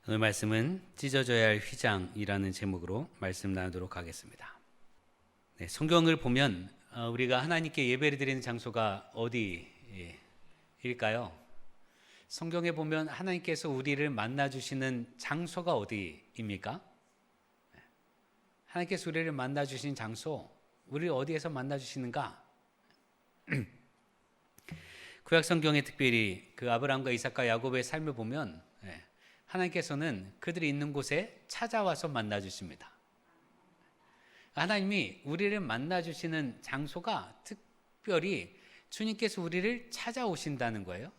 오늘 말씀은 찢어져야 할 휘장이라는 제목으로 말씀 나누도록 하겠습니다. 네, 성경을 보면 우리가 하나님께 예배를 드리는 장소가 어디일까요? 성경에 보면 하나님께서 우리를 만나주시는 장소가 어디입니까? 하나님께서 우리를 만나주신 장소, 우리를 어디에서 만나주시는가? 구약 성경에 특별히 그 아브라함과 이삭과 야곱의 삶을 보면 하나님께서는 그들이 있는 곳에 찾아와서 만나주십니다. 하나님이 우리를 만나주시는 장소가 특별히 주님께서 우리를 찾아오신다는 거예요.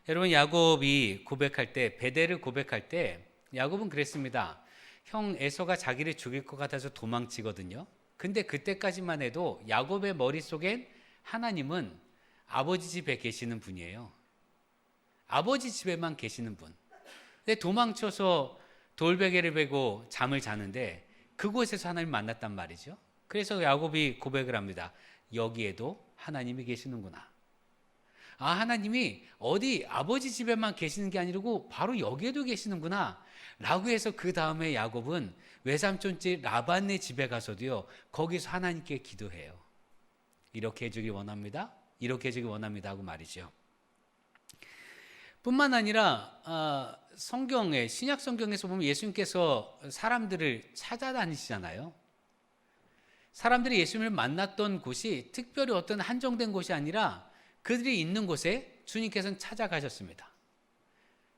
여러분, 야곱이 고백할 때, 베델을 고백할 때 야곱은 그랬습니다. 형 에서가 자기를 죽일 것 같아서 도망치거든요. 근데 그때까지만 해도 야곱의 머릿속엔 하나님은 아버지 집에 계시는 분이에요. 아버지 집에만 계시는 분. 근데 도망쳐서 돌베개를 베고 잠을 자는데 그곳에서 하나님을 만났단 말이죠. 그래서 야곱이 고백을 합니다. 여기에도 하나님이 계시는구나. 하나님이 어디 아버지 집에만 계시는 게 아니고 바로 여기에도 계시는구나 라고 해서 그 다음에 야곱은 외삼촌집 라반네 집에 가서도요, 거기서 하나님께 기도해요. 이렇게 해주길 원합니다. 이렇게 해주길 원합니다 하고 말이죠. 뿐만 아니라 성경에, 신약 성경에서 보면 예수님께서 사람들을 찾아다니시잖아요. 사람들이 예수님을 만났던 곳이 특별히 어떤 한정된 곳이 아니라 그들이 있는 곳에 주님께서는 찾아가셨습니다.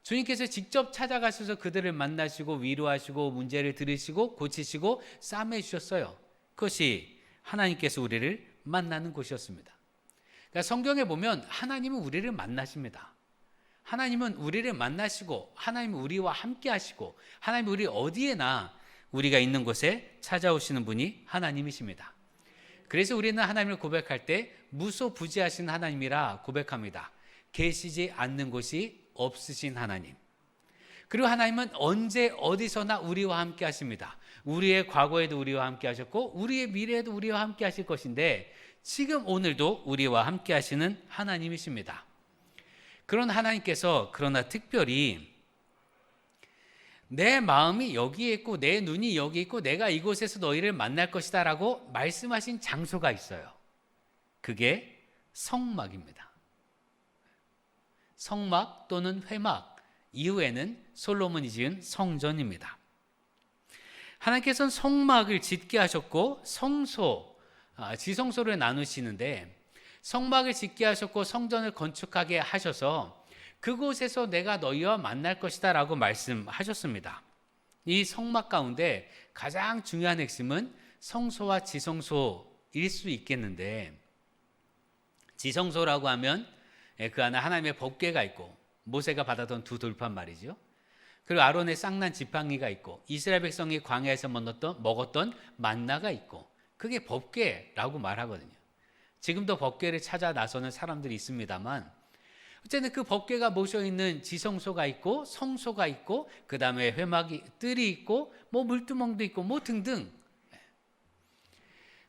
주님께서 직접 찾아가셔서 그들을 만나시고 위로하시고 문제를 들으시고 고치시고 싸매 주셨어요. 그것이 하나님께서 우리를 만나는 곳이었습니다. 그러니까 성경에 보면 하나님은 우리를 만나십니다. 하나님은 우리를 만나시고 하나님은 우리와 함께 하시고 하나님은 우리 어디에나 우리가 있는 곳에 찾아오시는 분이 하나님이십니다. 그래서 우리는 하나님을 고백할 때 무소부지하신 하나님이라 고백합니다. 계시지 않는 곳이 없으신 하나님. 그리고 하나님은 언제 어디서나 우리와 함께 하십니다. 우리의 과거에도 우리와 함께 하셨고 우리의 미래에도 우리와 함께 하실 것인데 지금 오늘도 우리와 함께 하시는 하나님이십니다. 그런 하나님께서 그러나 특별히 내 마음이 여기에 있고 내 눈이 여기 있고 내가 이곳에서 너희를 만날 것이다 라고 말씀하신 장소가 있어요. 그게 성막입니다. 성막 또는 회막, 이후에는 솔로몬이 지은 성전입니다. 하나님께서는 성막을 짓게 하셨고 성소, 지성소를 나누시는데 성막을 짓게 하셨고 성전을 건축하게 하셔서 그곳에서 내가 너희와 만날 것이다 라고 말씀하셨습니다. 이 성막 가운데 가장 중요한 핵심은 성소와 지성소일 수 있겠는데, 지성소라고 하면 그 안에 하나님의 법궤가 있고 모세가 받았던 두 돌판 말이죠. 그리고 아론의 쌍난 지팡이가 있고 이스라엘 백성이 광야에서 먹었던 만나가 있고 그게 법궤라고 말하거든요. 지금도 법궤를 찾아 나서는 사람들이 있습니다만 어쨌든 그 법궤가 모셔있는 지성소가 있고 성소가 있고 그 다음에 회막이 뜰이 있고 뭐 물두멍도 있고 뭐 등등.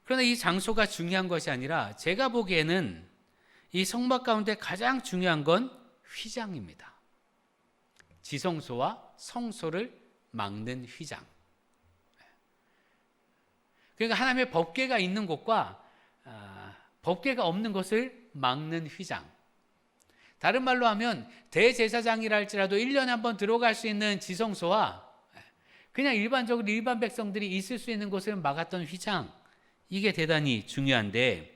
그러나 이 장소가 중요한 것이 아니라 제가 보기에는 이 성막 가운데 가장 중요한 건 휘장입니다. 지성소와 성소를 막는 휘장. 그러니까 하나님의 법궤가 있는 곳과 법궤가 없는 것을 막는 휘장. 다른 말로 하면 대제사장이라 할지라도 1년에 한 번 들어갈 수 있는 지성소와 그냥 일반적으로 일반 백성들이 있을 수 있는 곳을 막았던 휘장. 이게 대단히 중요한데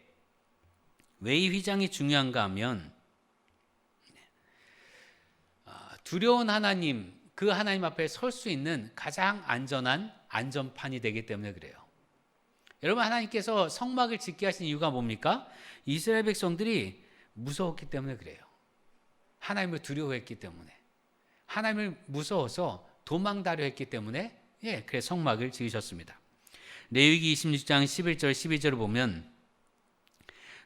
왜 이 휘장이 중요한가 하면 두려운 하나님, 그 하나님 앞에 설 수 있는 가장 안전한 안전판이 되기 때문에 그래요. 여러분, 하나님께서 성막을 짓게 하신 이유가 뭡니까? 이스라엘 백성들이 무서웠기 때문에 그래요. 하나님을 두려워했기 때문에, 하나님을 무서워서 도망다려 했기 때문에 그래서 성막을 지으셨습니다. 레위기 26장 11절 12절을 보면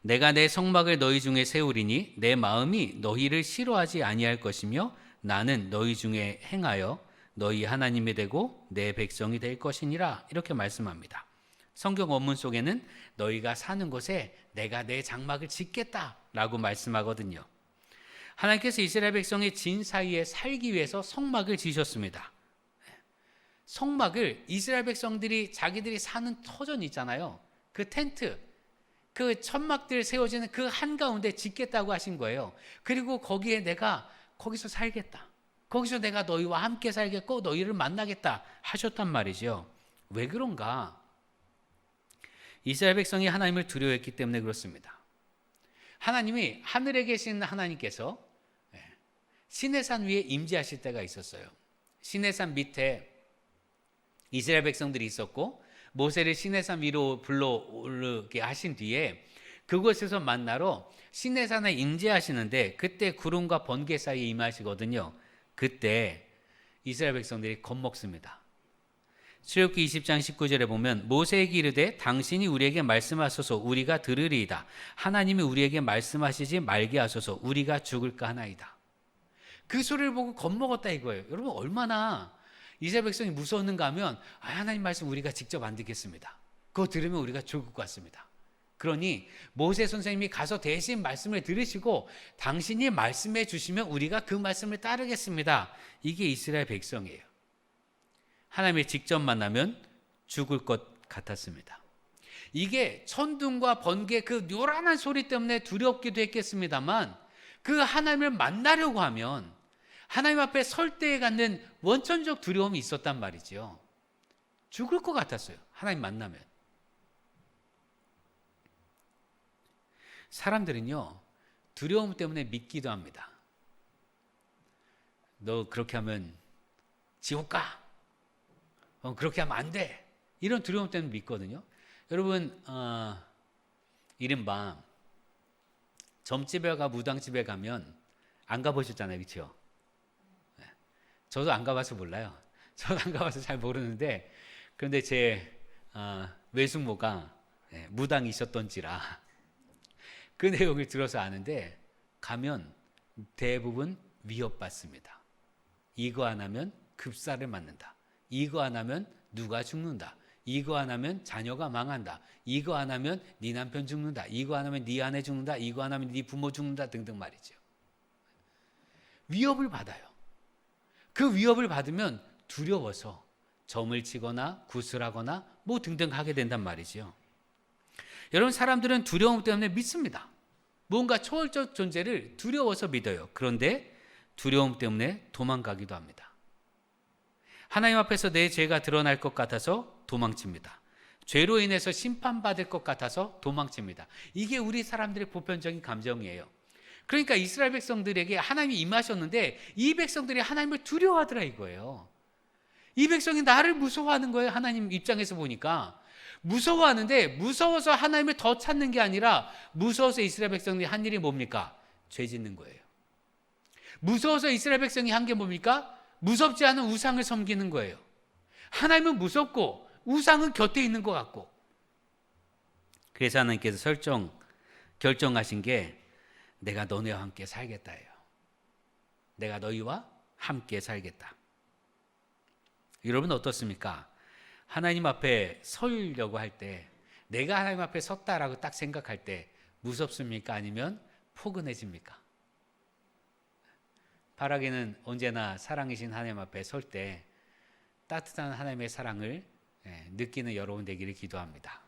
내가 내 성막을 너희 중에 세우리니 내 마음이 너희를 싫어하지 아니할 것이며 나는 너희 중에 행하여 너희 하나님이 되고 내 백성이 될 것이니라 이렇게 말씀합니다. 성경 원문 속에는 너희가 사는 곳에 내가 내 장막을 짓겠다라고 말씀하거든요. 하나님께서 이스라엘 백성의 진 사이에 살기 위해서 성막을 지으셨습니다. 성막을 이스라엘 백성들이 자기들이 사는 터전 있잖아요. 그 텐트, 그 천막들 세워지는 그 한가운데 짓겠다고 하신 거예요. 그리고 거기에 내가 거기서 살겠다. 거기서 내가 너희와 함께 살겠고 너희를 만나겠다 하셨단 말이죠. 왜 그런가? 이스라엘 백성이 하나님을 두려워했기 때문에 그렇습니다. 하나님이 하늘에 계신 하나님께서 시내산 위에 임재하실 때가 있었어요. 시내산 밑에 이스라엘 백성들이 있었고 모세를 시내산 위로 불러오르게 하신 뒤에 그곳에서 만나러 시내산에 임재하시는데 그때 구름과 번개 사이에 임하시거든요. 그때 이스라엘 백성들이 겁먹습니다. 출애굽기 20장 19절에 보면 모세에게 이르되 당신이 우리에게 말씀하소서 우리가 들으리이다. 하나님이 우리에게 말씀하시지 말게 하소서 우리가 죽을까 하나이다. 그 소리를 보고 겁먹었다 이거예요. 여러분 얼마나 이스라엘 백성이 무서웠는가 하면 하나님 말씀 우리가 직접 안 듣겠습니다. 그거 들으면 우리가 죽을 것 같습니다. 그러니 모세 선생님이 가서 대신 말씀을 들으시고 당신이 말씀해 주시면 우리가 그 말씀을 따르겠습니다. 이게 이스라엘 백성이에요. 하나님을 직접 만나면 죽을 것 같았습니다. 이게 천둥과 번개 그 요란한 소리 때문에 두렵기도 했겠습니다만 그 하나님을 만나려고 하면 하나님 앞에 설 때에 갖는 원천적 두려움이 있었단 말이죠. 죽을 것 같았어요. 하나님 만나면. 사람들은요, 두려움 때문에 믿기도 합니다. 너 그렇게 하면 지옥 가. 그렇게 하면 안 돼. 이런 두려움 때문에 믿거든요. 여러분, 이른바 점집에 무당집에 가면 안 가보셨잖아요. 그렇죠? 저도 안 가봐서 몰라요. 저도 안 가봐서 잘 모르는데 그런데 제 외숙모가 무당이셨던지라 그 내용을 들어서 아는데 가면 대부분 위협받습니다. 이거 안 하면 급사를 맞는다. 이거 안 하면 누가 죽는다. 이거 안 하면 자녀가 망한다. 이거 안 하면 네 남편 죽는다. 이거 안 하면 네 아내 죽는다. 이거 안 하면 네 부모 죽는다 등등 말이죠. 위협을 받아요. 그 위협을 받으면 두려워서 점을 치거나 구슬하거나 뭐 등등 하게 된단 말이죠. 여러분 사람들은 두려움 때문에 믿습니다. 뭔가 초월적 존재를 두려워서 믿어요. 그런데 두려움 때문에 도망가기도 합니다. 하나님 앞에서 내 죄가 드러날 것 같아서 도망칩니다. 죄로 인해서 심판받을 것 같아서 도망칩니다. 이게 우리 사람들의 보편적인 감정이에요. 그러니까 이스라엘 백성들에게 하나님이 임하셨는데 이 백성들이 하나님을 두려워하더라 이거예요. 이 백성이 나를 무서워하는 거예요. 하나님 입장에서 보니까. 무서워하는데 무서워서 하나님을 더 찾는 게 아니라 무서워서 이스라엘 백성들이 한 일이 뭡니까? 죄 짓는 거예요. 무서워서 이스라엘 백성이 한 게 뭡니까? 무섭지 않은 우상을 섬기는 거예요. 하나님은 무섭고 우상은 곁에 있는 것 같고. 그래서 하나님께서 결정하신 게 내가 너네와 함께 살겠다예요. 내가 너희와 함께 살겠다. 여러분 어떻습니까? 하나님 앞에 서려고 할 때 내가 하나님 앞에 섰다라고 딱 생각할 때 무섭습니까? 아니면 포근해집니까? 바라기는 언제나 사랑이신 하나님 앞에 설 때 따뜻한 하나님의 사랑을 느끼는 여러분 되기를 기도합니다.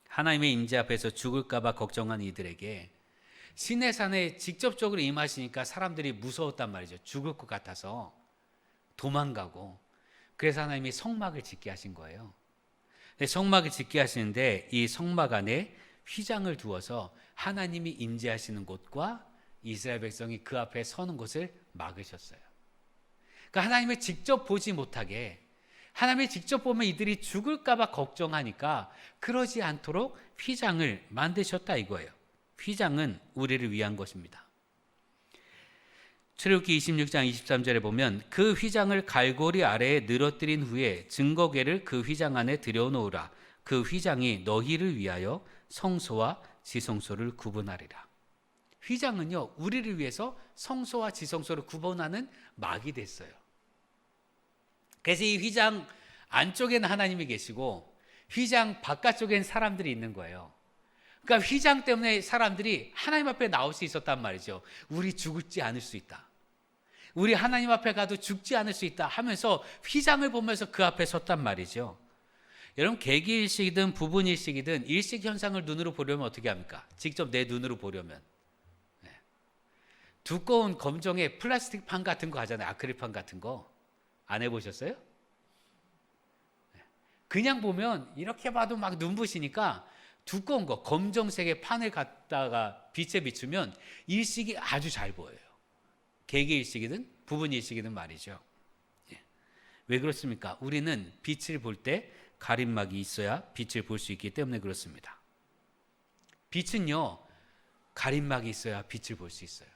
하나님의 임재 앞에서 죽을까 봐 걱정한 이들에게 시내산에 직접적으로 임하시니까 사람들이 무서웠단 말이죠. 죽을 것 같아서 도망가고. 그래서 하나님이 성막을 짓게 하신 거예요. 성막을 짓게 하시는데 이 성막 안에 휘장을 두어서 하나님이 임재하시는 곳과 이스라엘 백성이 그 앞에 서는 곳을 막으셨어요. 그러니까 하나님을 직접 보지 못하게, 하나님을 직접 보면 이들이 죽을까 봐 걱정하니까 그러지 않도록 휘장을 만드셨다 이거예요. 휘장은 우리를 위한 것입니다. 출애굽기 26장 23절에 보면 그 휘장을 갈고리 아래에 늘어뜨린 후에 증거궤를 그 휘장 안에 들여놓으라. 그 휘장이 너희를 위하여 성소와 지성소를 구분하리라. 휘장은요, 우리를 위해서 성소와 지성소를 구분하는 막이 됐어요. 그래서 이 휘장 안쪽에는 하나님이 계시고 휘장 바깥쪽엔 사람들이 있는 거예요. 그러니까 휘장 때문에 사람들이 하나님 앞에 나올 수 있었단 말이죠. 우리 죽지 않을 수 있다. 우리 하나님 앞에 가도 죽지 않을 수 있다 하면서 휘장을 보면서 그 앞에 섰단 말이죠. 여러분, 개기일식이든 부분일식이든 일식 현상을 눈으로 보려면 어떻게 합니까? 직접 내 눈으로 보려면 두꺼운 검정의 플라스틱 판 같은 거 하잖아요. 아크릴판 같은 거. 안 해보셨어요? 그냥 보면 이렇게 봐도 막 눈부시니까 두꺼운 거 검정색의 판을 갖다가 빛에 비추면 일식이 아주 잘 보여요. 개개일식이든 부분일식이든 말이죠. 왜 그렇습니까? 우리는 빛을 볼 때 가림막이 있어야 빛을 볼 수 있기 때문에 그렇습니다. 빛은요, 가림막이 있어야 빛을 볼 수 있어요.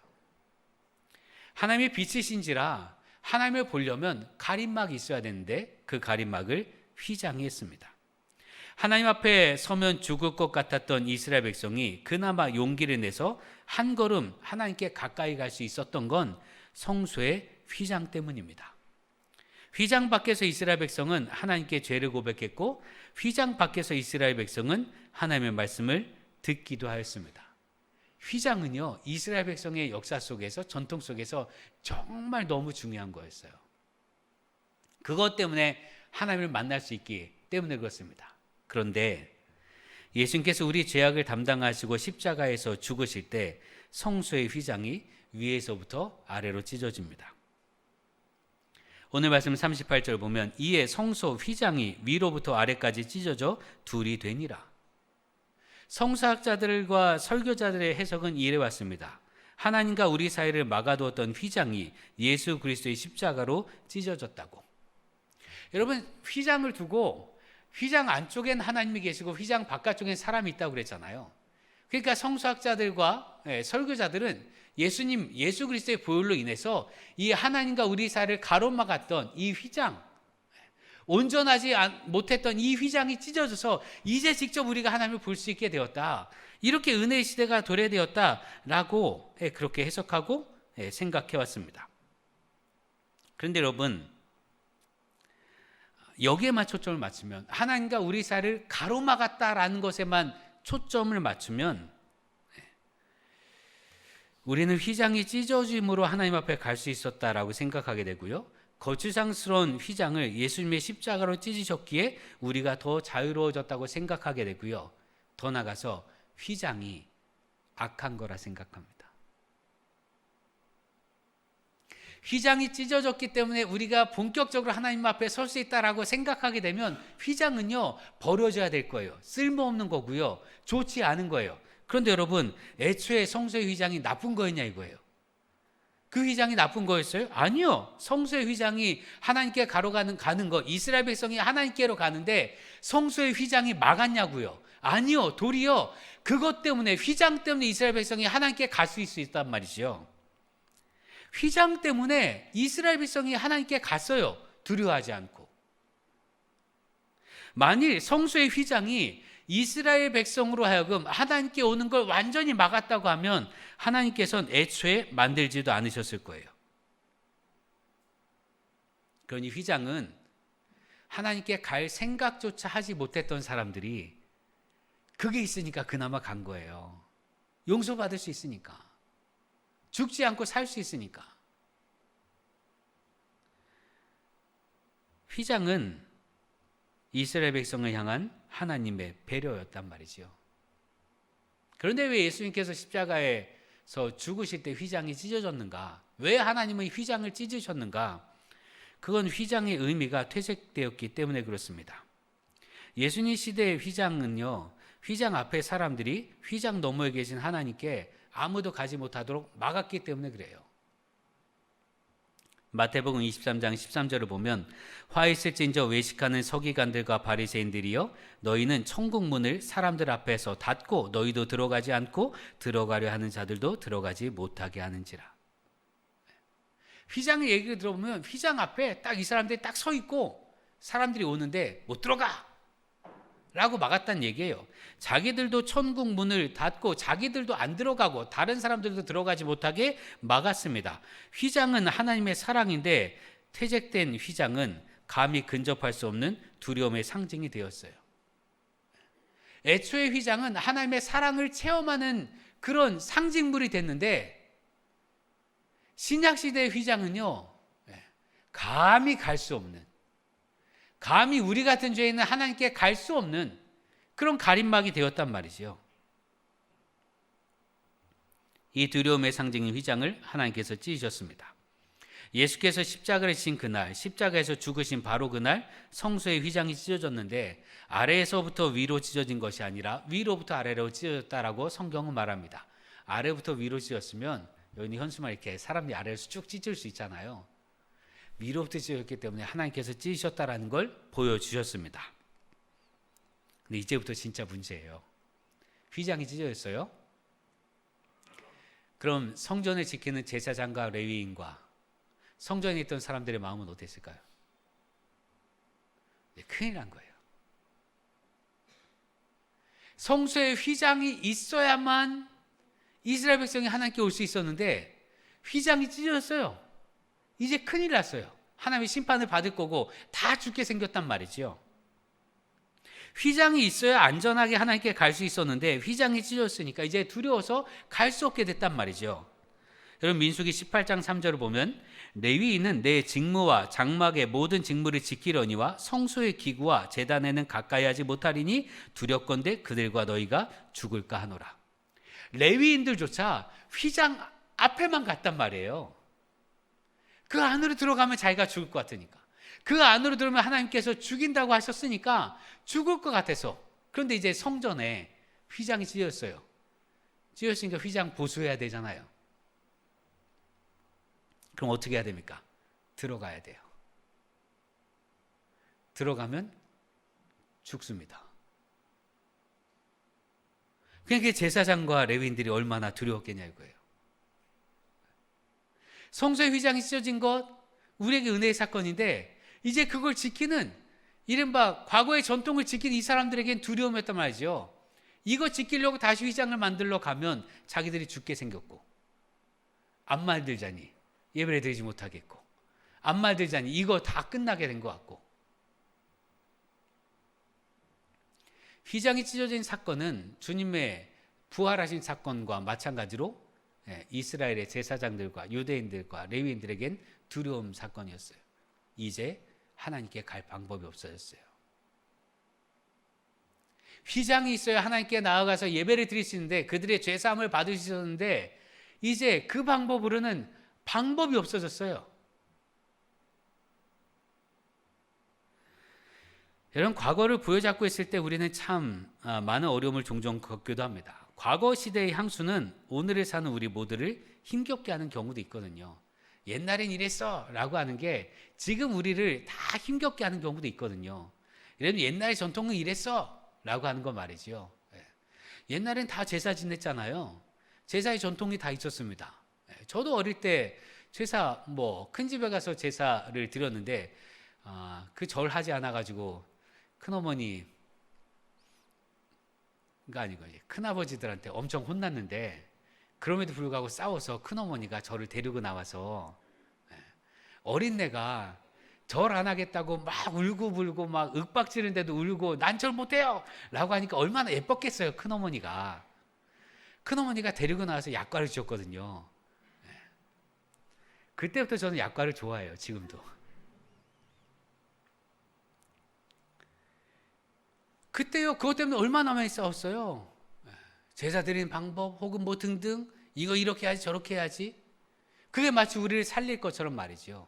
하나님의 빛이신지라 하나님을 보려면 가림막이 있어야 되는데 그 가림막을 휘장이 했습니다. 하나님 앞에 서면 죽을 것 같았던 이스라엘 백성이 그나마 용기를 내서 한 걸음 하나님께 가까이 갈 수 있었던 건 성소의 휘장 때문입니다. 휘장 밖에서 이스라엘 백성은 하나님께 죄를 고백했고 휘장 밖에서 이스라엘 백성은 하나님의 말씀을 듣기도 하였습니다. 휘장은요, 이스라엘 백성의 역사 속에서, 전통 속에서 정말 너무 중요한 거였어요. 그것 때문에 하나님을 만날 수 있기 때문에 그렇습니다. 그런데 예수님께서 우리 죄악을 담당하시고 십자가에서 죽으실 때 성소의 휘장이 위에서부터 아래로 찢어집니다. 오늘 말씀 38절 보면 이에 성소 휘장이 위로부터 아래까지 찢어져 둘이 되니라. 성서학자들과 설교자들의 해석은 이래 왔습니다. 하나님과 우리 사이를 막아두었던 휘장이 예수 그리스도의 십자가로 찢어졌다고. 여러분, 휘장을 두고 휘장 안쪽엔 하나님이 계시고 휘장 바깥쪽엔 사람이 있다고 그랬잖아요. 그러니까 성서학자들과 설교자들은 예수 그리스도의 보혈로 인해서 이 하나님과 우리 사이를 가로막았던 이 휘장, 온전하지 못했던 이 휘장이 찢어져서 이제 직접 우리가 하나님을 볼 수 있게 되었다. 이렇게 은혜의 시대가 도래되었다라고 그렇게 해석하고 생각해 왔습니다. 그런데 여러분, 여기에만 초점을 맞추면, 하나님과 우리 사이를 가로막았다라는 것에만 초점을 맞추면 우리는 휘장이 찢어짐으로 하나님 앞에 갈 수 있었다라고 생각하게 되고요. 거추장스러운 휘장을 예수님의 십자가로 찢으셨기에 우리가 더 자유로워졌다고 생각하게 되고요. 더 나아가서 휘장이 악한 거라 생각합니다. 휘장이 찢어졌기 때문에 우리가 본격적으로 하나님 앞에 설 수 있다라고 생각하게 되면 휘장은요, 버려져야 될 거예요. 쓸모없는 거고요. 좋지 않은 거예요. 그런데 여러분, 애초에 성소의 휘장이 나쁜 거였냐 이거예요. 그 휘장이 나쁜 거였어요? 아니요. 성소의 휘장이 하나님께 가는 거, 이스라엘 백성이 하나님께로 가는데 성소의 휘장이 막았냐고요? 아니요. 도리어 그것 때문에, 휘장 때문에 이스라엘 백성이 하나님께 갈 수 있단 말이죠. 휘장 때문에 이스라엘 백성이 하나님께 갔어요. 두려워하지 않고. 만일 성소의 휘장이 이스라엘 백성으로 하여금 하나님께 오는 걸 완전히 막았다고 하면 하나님께서는 애초에 만들지도 않으셨을 거예요. 그러니 휘장은 하나님께 갈 생각조차 하지 못했던 사람들이 그게 있으니까 그나마 간 거예요. 용서받을 수 있으니까. 죽지 않고 살 수 있으니까. 휘장은 이스라엘 백성을 향한 하나님의 배려였단 말이죠. 그런데 왜 예수님께서 십자가에서 죽으실 때 휘장이 찢어졌는가? 왜 하나님은 휘장을 찢으셨는가? 그건 휘장의 의미가 퇴색되었기 때문에 그렇습니다. 예수님 시대의 휘장은요, 휘장 앞에 사람들이 휘장 너머에 계신 하나님께 아무도 가지 못하도록 막았기 때문에 그래요. 마태복음 23장 13절을 보면 화 있을진저 외식하는 서기관들과 바리새인들이여 너희는 천국 문을 사람들 앞에서 닫고 너희도 들어가지 않고 들어가려 하는 자들도 들어가지 못하게 하는지라. 휘장의 얘기를 들어보면 휘장 앞에 딱 이 사람들이 딱 서 있고 사람들이 오는데 못 들어가! 라고 막았다는 얘기예요. 자기들도 천국 문을 닫고 자기들도 안 들어가고 다른 사람들도 들어가지 못하게 막았습니다. 휘장은 하나님의 사랑인데 퇴색된 휘장은 감히 근접할 수 없는 두려움의 상징이 되었어요. 애초에 휘장은 하나님의 사랑을 체험하는 그런 상징물이 됐는데 신약 시대의 휘장은요, 감히 갈 수 없는, 감히 우리 같은 죄인은 하나님께 갈 수 없는 그런 가림막이 되었단 말이지요. 이 두려움의 상징인 휘장을 하나님께서 찢으셨습니다. 예수께서 십자가를 지신 그날, 십자가에서 죽으신 바로 그날 성소의 휘장이 찢어졌는데 아래에서부터 위로 찢어진 것이 아니라 위로부터 아래로 찢어졌다라고 성경은 말합니다. 아래부터 위로 찢었으면 여기 현수막 이렇게 사람들이 아래에서 쭉 찢을 수 있잖아요. 위로부터 찢어졌기 때문에 하나님께서 찢으셨다라는 걸 보여주셨습니다. 근데 이제부터 진짜 문제예요. 휘장이 찢어졌어요. 그럼 성전을 지키는 제사장과 레위인과 성전에 있던 사람들의 마음은 어땠을까요? 네, 큰일 난 거예요. 성소에 휘장이 있어야만 이스라엘 백성이 하나님께 올 수 있었는데 휘장이 찢어졌어요. 이제 큰일 났어요. 하나님의 심판을 받을 거고 다 죽게 생겼단 말이죠. 휘장이 있어야 안전하게 하나님께 갈 수 있었는데 휘장이 찢어졌으니까 이제 두려워서 갈 수 없게 됐단 말이죠. 여러분 민수기 18장 3절을 보면 레위인은 내 직무와 장막의 모든 직무를 지키려니와 성소의 기구와 제단에는 가까이 하지 못하리니 두렵건대 그들과 너희가 죽을까 하노라. 레위인들조차 휘장 앞에만 갔단 말이에요. 그 안으로 들어가면 자기가 죽을 것 같으니까. 그 안으로 들어오면 하나님께서 죽인다고 하셨으니까 죽을 것 같아서. 그런데 이제 성전에 휘장이 찢어졌어요. 찢어졌으니까 휘장 보수해야 되잖아요. 그럼 어떻게 해야 됩니까? 들어가야 돼요. 들어가면 죽습니다. 그러니까 제사장과 레위인들이 얼마나 두려웠겠냐 이거예요. 성소의 휘장이 찢어진 것 우리에게 은혜의 사건인데 이제 그걸 지키는 이른바 과거의 전통을 지킨 이 사람들에겐 두려움이었단 말이죠. 이거 지키려고 다시 휘장을 만들러 가면 자기들이 죽게 생겼고 암말 들자니 예배를 드리지 못하겠고 암말 들자니 이거 다 끝나게 된 것 같고. 휘장이 찢어진 사건은 주님의 부활하신 사건과 마찬가지로 이스라엘의 제사장들과 유대인들과 레위인들에겐 두려움 사건이었어요. 이제 하나님께 갈 방법이 없어졌어요. 휘장이 있어야 하나님께 나아가서 예배를 드릴 수 있는데 그들의 죄사함을 받을 수 있었는데 이제 그 방법으로는 방법이 없어졌어요. 여러분 과거를 부여잡고 있을 때 우리는 참 많은 어려움을 종종 겪기도 합니다. 과거 시대의 향수는 오늘에 사는 우리 모두를 힘겹게 하는 경우도 있거든요. 옛날엔 이랬어 라고 하는 게 지금 우리를 다 힘겹게 하는 경우도 있거든요. 여러분 옛날의 전통은 이랬어 라고 하는 거 말이죠. 옛날엔 다 제사 지냈잖아요. 제사의 전통이 다 있었습니다. 저도 어릴 때 제사 큰 집에 가서 제사를 드렸는데 그 절 하지 않아 가지고 큰어머니가 아니고 큰아버지들한테 엄청 혼났는데 그럼에도 불구하고 싸워서 큰어머니가 저를 데리고 나와서 어린애가 절 안 하겠다고 막 울고불고 막 윽박지르는데도 울고 난 절 못해요 라고 하니까 얼마나 예뻤겠어요. 큰어머니가 데리고 나와서 약과를 주셨거든요. 그때부터 저는 약과를 좋아해요. 지금도. 그때요 그것 때문에 얼마나 많이 싸웠어요. 제사 드리는 방법 혹은 등등 이거 이렇게 해야지 저렇게 해야지 그게 마치 우리를 살릴 것처럼 말이죠.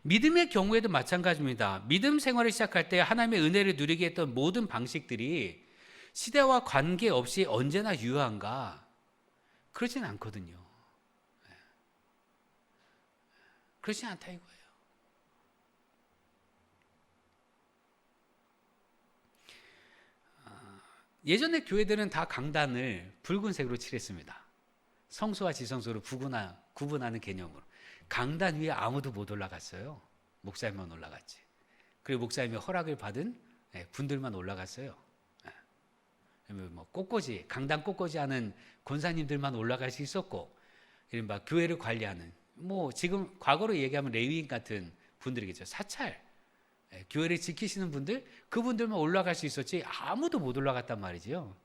믿음의 경우에도 마찬가지입니다. 믿음 생활을 시작할 때 하나님의 은혜를 누리게 했던 모든 방식들이 시대와 관계없이 언제나 유효한가? 그렇지는 않거든요. 그렇지 않다 이거예요. 예전에 교회들은 다 강단을 붉은색으로 칠했습니다. 성소와 지성소를 구분하는 개념으로. 강단 위에 아무도 못 올라갔어요. 목사님만 올라갔지. 그리고 목사님의 허락을 받은 분들만 올라갔어요. 강단 꽃꽂이 하는 권사님들만 올라갈 수 있었고, 이른바 교회를 관리하는, 지금 과거로 얘기하면 레위인 같은 분들이겠죠. 사찰, 교회를 지키시는 분들, 그분들만 올라갈 수 있었지 아무도 못 올라갔단 말이지요.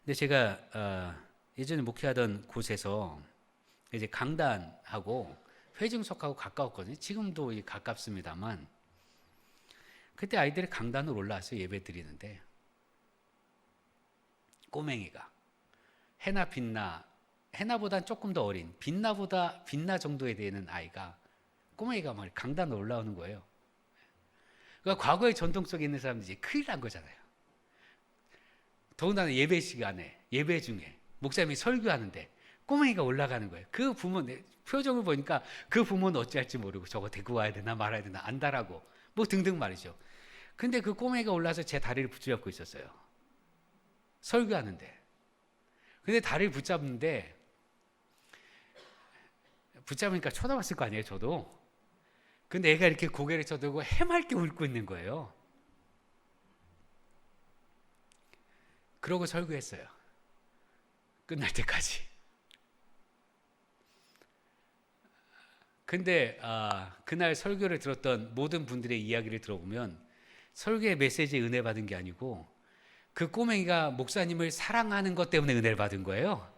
근데 제가 예전에 목회하던 곳에서 이제 강단하고 회중석하고 가까웠거든요. 지금도 가깝습니다만 그때 아이들이 강단으로 올라와서 예배 드리는데 꼬맹이가 해나 빛나, 해나보단 조금 더 어린 빛나보다 빛나 정도에 되는 아이가, 꼬맹이가 막 강단으로 올라오는 거예요. 그러니까 과거의 전통 속에 있는 사람들이 큰일 난 거잖아요. 더군다나 예배 시간에, 예배 중에 목사님이 설교하는데 꼬맹이가 올라가는 거예요. 그 부모 표정을 보니까 그 부모는 어찌할지 모르고 저거 데리고 와야 되나 말아야 되나 안다라고 뭐 등등 말이죠. 근데 그 꼬맹이가 올라서 제 다리를 붙잡고 있었어요. 설교하는데. 근데 다리를 붙잡는데 붙잡으니까 쳐다봤을 거 아니에요, 저도. 근데 애가 이렇게 고개를 쳐들고 해맑게 웃고 있는 거예요. 그러고 설교했어요. 끝날 때까지. 근데 그날 설교를 들었던 모든 분들의 이야기를 들어보면 설교의 메시지에 은혜 받은 게 아니고 그 꼬맹이가 목사님을 사랑하는 것 때문에 은혜를 받은 거예요.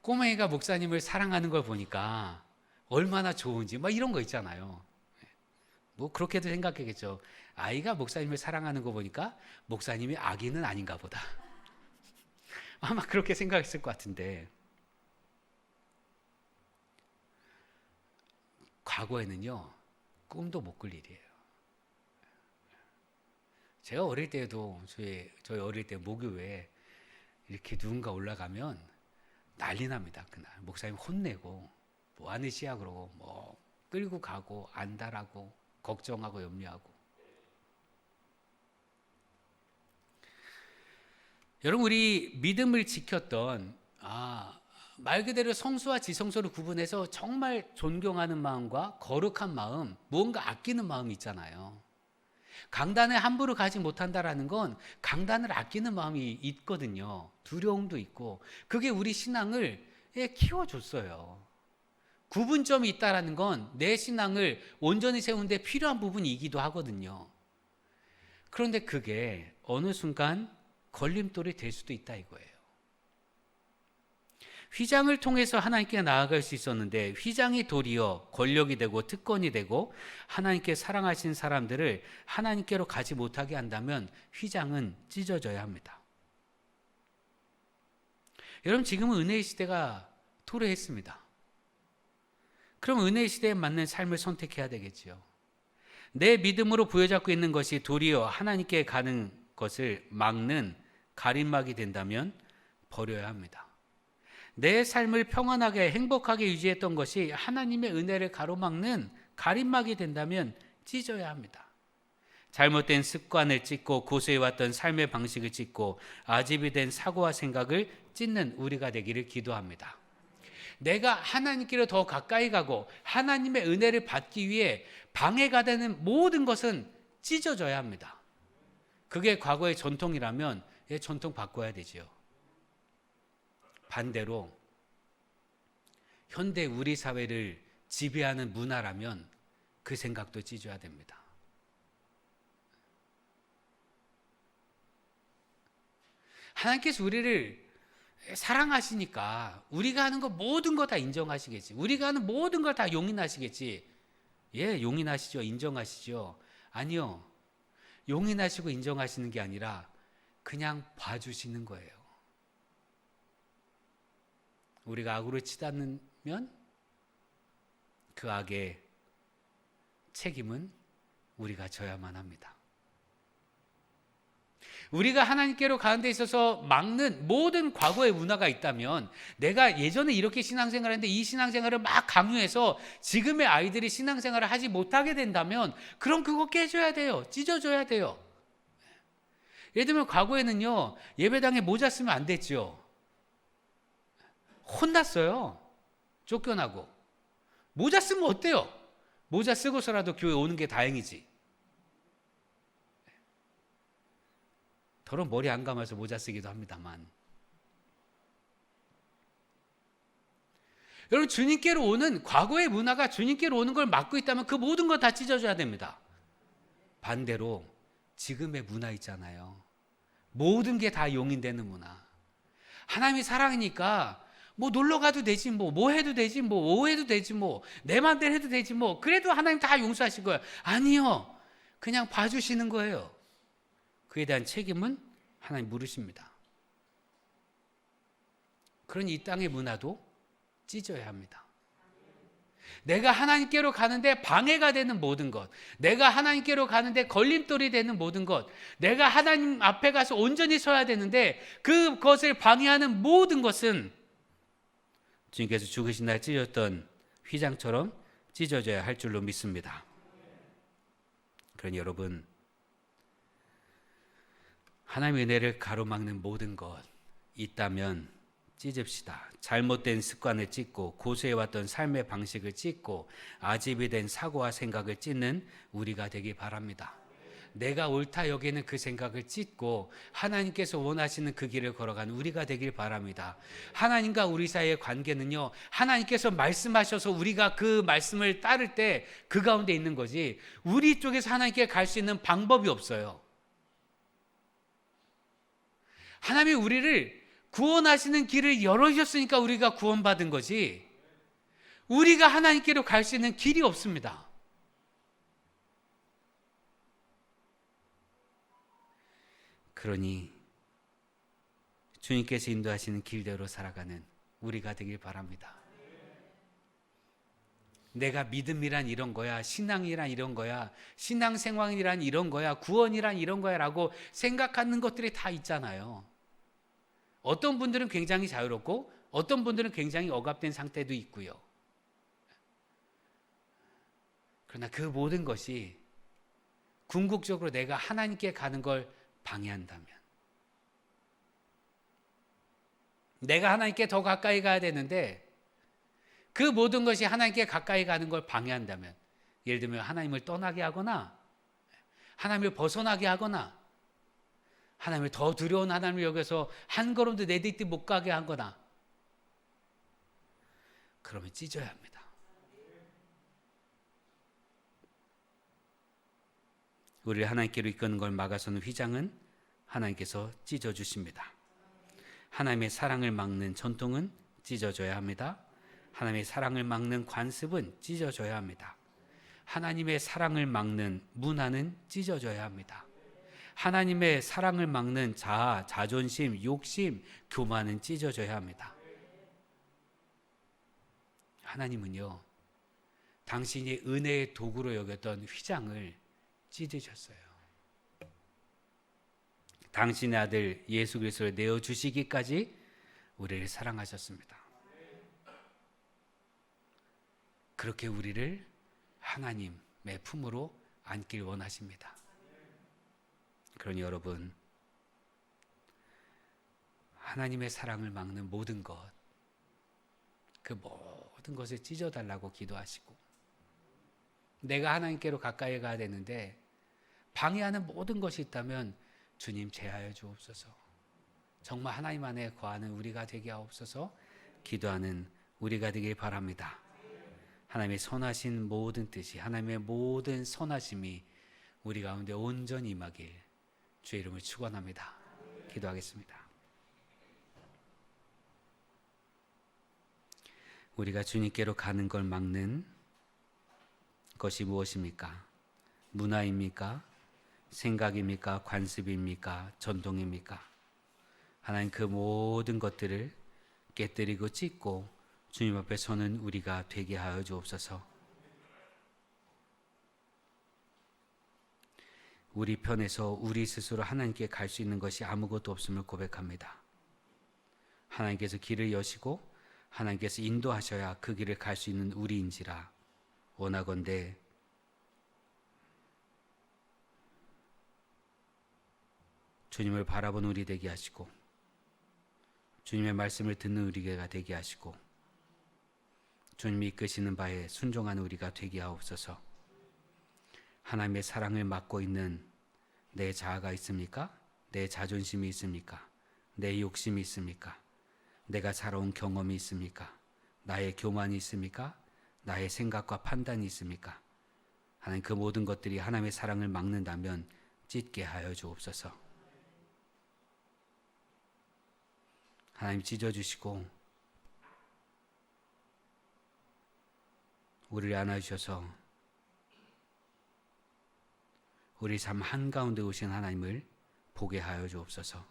꼬맹이가 목사님을 사랑하는 걸 보니까 얼마나 좋은지 막 이런 거 있잖아요. 뭐 그렇게도 생각하겠죠. 아이가 목사님을 사랑하는 거 보니까 목사님이 악인은 아닌가 보다. 아마 그렇게 생각했을 것 같은데 과거에는요 꿈도 못 꿀 일이에요. 제가 어릴 때도 저희 어릴 때 목요일에 이렇게 누군가 올라가면 난리 납니다. 그날 목사님 혼내고 뭐 하는 시야 그러고 뭐 끌고 가고 안달하고 걱정하고 염려하고. 여러분 우리 믿음을 지켰던 말 그대로 성수와 지성소를 구분해서 정말 존경하는 마음과 거룩한 마음, 무언가 아끼는 마음이 있잖아요. 강단에 함부로 가지 못한다라는 건 강단을 아끼는 마음이 있거든요. 두려움도 있고 그게 우리 신앙을 키워줬어요. 구분점이 있다라는 건 내 신앙을 온전히 세우는 데 필요한 부분이기도 하거든요. 그런데 그게 어느 순간 걸림돌이 될 수도 있다 이거예요. 휘장을 통해서 하나님께 나아갈 수 있었는데 휘장이 도리어 권력이 되고 특권이 되고 하나님께 사랑하신 사람들을 하나님께로 가지 못하게 한다면 휘장은 찢어져야 합니다. 여러분 지금은 은혜의 시대가 도래했습니다. 그럼 은혜의 시대에 맞는 삶을 선택해야 되겠지요. 내 믿음으로 부여잡고 있는 것이 도리어 하나님께 가는 것을 막는 가림막이 된다면 버려야 합니다. 내 삶을 평안하게 행복하게 유지했던 것이 하나님의 은혜를 가로막는 가림막이 된다면 찢어야 합니다. 잘못된 습관을 찢고 고수해왔던 삶의 방식을 찢고 아집이 된 사고와 생각을 찢는 우리가 되기를 기도합니다. 내가 하나님께로 더 가까이 가고 하나님의 은혜를 받기 위해 방해가 되는 모든 것은 찢어져야 합니다. 그게 과거의 전통이라면 전통 바꿔야 되지요. 반대로 현대 우리 사회를 지배하는 문화라면 그 생각도 찢어야 됩니다. 하나님께서 우리를 사랑하시니까 우리가 하는 거 모든 거 다 인정하시겠지. 우리가 하는 모든 걸 다 용인하시겠지. 예, 용인하시죠. 인정하시죠. 아니요. 용인하시고 인정하시는 게 아니라 그냥 봐주시는 거예요. 우리가 악으로 치닫으면 그 악의 책임은 우리가 져야만 합니다. 우리가 하나님께로 가는 데 있어서 막는 모든 과거의 문화가 있다면 내가 예전에 이렇게 신앙생활을 했는데 이 신앙생활을 막 강요해서 지금의 아이들이 신앙생활을 하지 못하게 된다면 그럼 그거 깨줘야 돼요. 찢어줘야 돼요. 예를 들면 과거에는요 예배당에 모자 쓰면 안 됐죠. 혼났어요. 쫓겨나고. 모자 쓰면 어때요? 모자 쓰고서라도 교회 오는 게 다행이지. 더러운 머리 안 감아서 모자 쓰기도 합니다만. 여러분 주님께로 오는 과거의 문화가 주님께로 오는 걸 막고 있다면 그 모든 거 다 찢어져야 됩니다. 반대로 지금의 문화 있잖아요. 모든 게 다 용인되는 문화. 하나님이 사랑이니까 뭐 놀러 가도 되지, 뭐 해도 되지, 뭐 오해도 되지, 뭐 내 맘대로 해도 되지, 뭐 그래도 하나님 다 용서하실 거예요. 아니요. 그냥 봐주시는 거예요. 그에 대한 책임은 하나님 물으십니다. 그런 이 땅의 문화도 찢어야 합니다. 내가 하나님께로 가는데 방해가 되는 모든 것, 내가 하나님께로 가는데 걸림돌이 되는 모든 것, 내가 하나님 앞에 가서 온전히 서야 되는데 그것을 방해하는 모든 것은 주님께서 죽으신 날 찢어졌던 휘장처럼 찢어져야 할 줄로 믿습니다. 그러니 여러분, 하나님의 은혜를 가로막는 모든 것 있다면 찢읍시다. 잘못된 습관을 찢고 고수해왔던 삶의 방식을 찢고 아집이 된 사고와 생각을 찢는 우리가 되기 바랍니다. 내가 옳다 여기는 그 생각을 찢고 하나님께서 원하시는 그 길을 걸어가는 우리가 되길 바랍니다. 하나님과 우리 사이의 관계는요, 하나님께서 말씀하셔서 우리가 그 말씀을 따를 때 그 가운데 있는 거지, 우리 쪽에서 하나님께 갈 수 있는 방법이 없어요. 하나님이 우리를 구원하시는 길을 열어주셨으니까 우리가 구원받은 거지, 우리가 하나님께로 갈 수 있는 길이 없습니다. 그러니 주님께서 인도하시는 길대로 살아가는 우리가 되길 바랍니다. 내가 믿음이란 이런 거야, 신앙이란 이런 거야, 신앙생활이란 이런 거야, 구원이란 이런 거야 라고 생각하는 것들이 다 있잖아요. 어떤 분들은 굉장히 자유롭고 어떤 분들은 굉장히 억압된 상태도 있고요. 그러나 그 모든 것이 궁극적으로 내가 하나님께 가는 걸 방해한다면, 내가 하나님께 더 가까이 가야 되는데 그 모든 것이 하나님께 가까이 가는 걸 방해한다면, 예를 들면 하나님을 떠나게 하거나 하나님을 벗어나게 하거나 하나님을 더 두려운 하나님을 여기서 한 걸음도 내딛지 못 가게 하거나, 그러면 찢어야 합니다. 우리를 하나님께로 이끄는 걸 막아서는 휘장은 하나님께서 찢어주십니다. 하나님의 사랑을 막는 전통은 찢어져야 합니다. 하나님의 사랑을 막는 관습은 찢어져야 합니다. 하나님의 사랑을 막는 문화는 찢어져야 합니다. 하나님의 사랑을 막는 자아, 자존심, 욕심, 교만은 찢어져야 합니다. 하나님은요, 당신이 은혜의 도구로 여겼던 휘장을 찢으셨어요. 당신의 아들 예수 그리스도를 내어주시기까지 우리를 사랑하셨습니다. 그렇게 우리를 하나님의 품으로 안길 원하십니다. 그러니 여러분, 하나님의 사랑을 막는 모든 것, 그 모든 것을 찢어달라고 기도하시고, 내가 하나님께로 가까이 가야 되는데 방해하는 모든 것이 있다면 주님 제하여 주옵소서. 정말 하나님 안에 거하는 우리가 되게 하옵소서. 기도하는 우리가 되길 바랍니다. 하나님의 선하신 모든 뜻이, 하나님의 모든 선하심이 우리 가운데 온전히 임하길 주의 이름을 축원합니다. 기도하겠습니다. 우리가 주님께로 가는 걸 막는 것이 무엇입니까? 문화입니까? 생각입니까? 관습입니까? 전통입니까? 하나님, 그 모든 것들을 깨뜨리고 찢고 주님 앞에 서는 우리가 되게 하여 주옵소서. 우리 편에서 우리 스스로 하나님께 갈 수 있는 것이 아무것도 없음을 고백합니다. 하나님께서 길을 여시고 하나님께서 인도하셔야 그 길을 갈 수 있는 우리인지라, 원하건대 주님을 바라본 우리 되게 하시고 주님의 말씀을 듣는 우리가 되게 하시고 주님이 이끄시는 바에 순종하는 우리가 되게 하옵소서. 하나님의 사랑을 막고 있는 내 자아가 있습니까? 내 자존심이 있습니까? 내 욕심이 있습니까? 내가 살아온 경험이 있습니까? 나의 교만이 있습니까? 나의 생각과 판단이 있습니까? 하나님, 그 모든 것들이 하나님의 사랑을 막는다면 찢게 하여 주옵소서. 하나님 찢어주시고 우리를 안아주셔서 우리 삶 한가운데 오신 하나님을 보게 하여 주옵소서.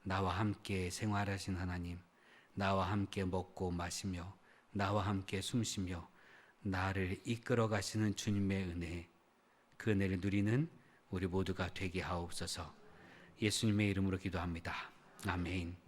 나와 함께 생활하신 하나님, 나와 함께 먹고 마시며 나와 함께 숨쉬며 나를 이끌어 가시는 주님의 은혜, 그 은혜를 누리는 우리 모두가 되게 하옵소서. 예수님의 이름으로 기도합니다. 아멘.